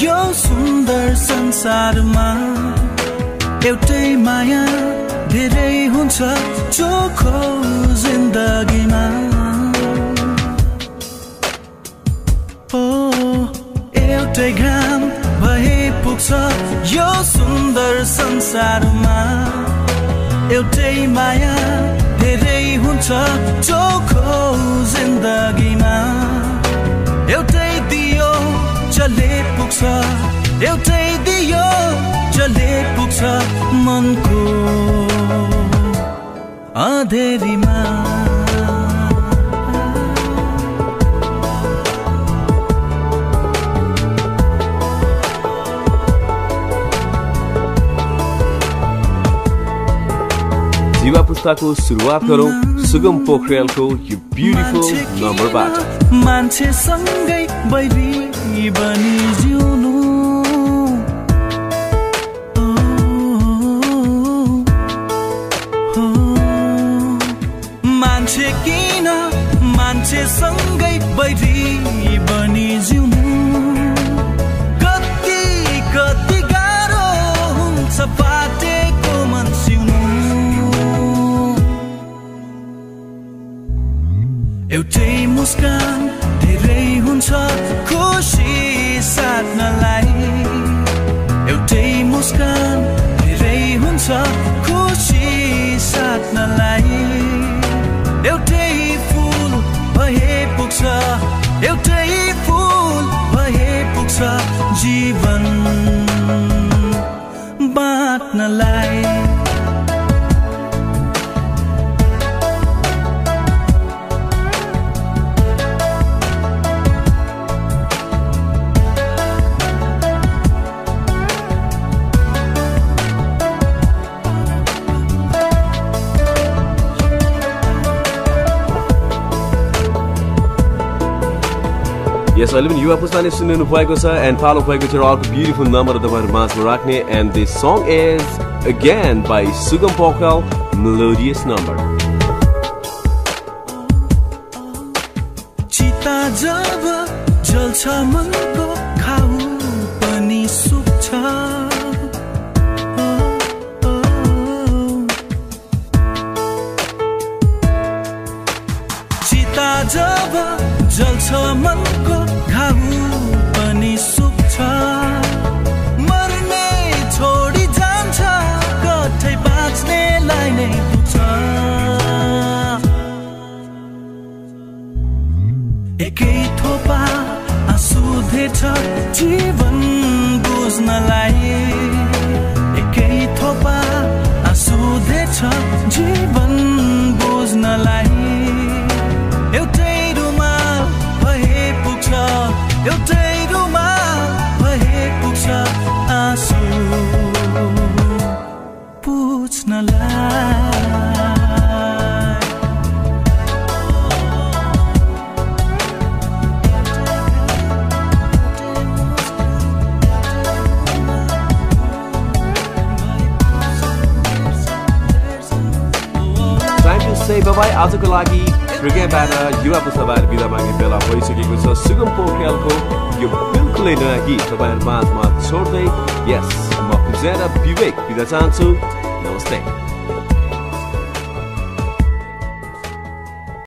यो सुन्दर संसारमा एउटै माया धेरै हुन्छ चोखो जिन्दगीमा ओ एउटै घाम भए पुग्छ यो सुन्दर संसारमा एउटै माया धेरै हुन्छ चोखो जिन्दगीमा एउटै दियो जले पुग्छ एउटै दियो जले पुग्छ मनको अँधेरीमा युवा पुस्ताको सुरुवात गरौं सुगम पोखरेलको यो ब्युटिफुल नम्बरबाट मान्छे सँगै बैरी बनी जिउनु मान्छे किन मान्छे सँगै बैरी बनी जिउनु कति कति गाह्रो हुन्छ पाटेको मन सिउनु एउटै मुस्कान धेरै हुन्छ खुसी साट्नलाई एउटै मुस्कान धेरै हुन्छ खुसी साट्नलाई एउटै फूल भए पुग्छ एउटै फूल भए पुग्छ जीवन बाँड्नलाई Yes, अहिले पनि युवा पुस्ताले सुनिनु भएको छ and follow भएको छ अर्को beautiful number तपाईहरु माझमा राख्ने and this song is again by Sugam Pokhral, Melodious Number. चिता जब जल्छ मनको खाउ पनि सुक्छ चिता जब जल्छ मनको घाउ पनि सुक्छ मर्ने छोडी जान्छ कतै बाँच्नेलाई नै पुग्छ एकै थोपा आँसु धेछ जीवन बुझ्नलाई एकै थोपा आँसु धेछ जीवन बुझ्नलाई एउटै एउटै रुमाल भए पुग्छ आँसु पुछ्नलाई Time to say bye-bye आजको लागि प्रोग्रामबाट युवा पुस्ताबाट बिदा माग्ने बेला भइसकेको छ सुगम पोखरेलको यो बिल्कुलै नयाँ गीत तपाईहरु माझमा छोड्दै यस म पुजेरा विवेक बिदा चाहन्छु नमस्ते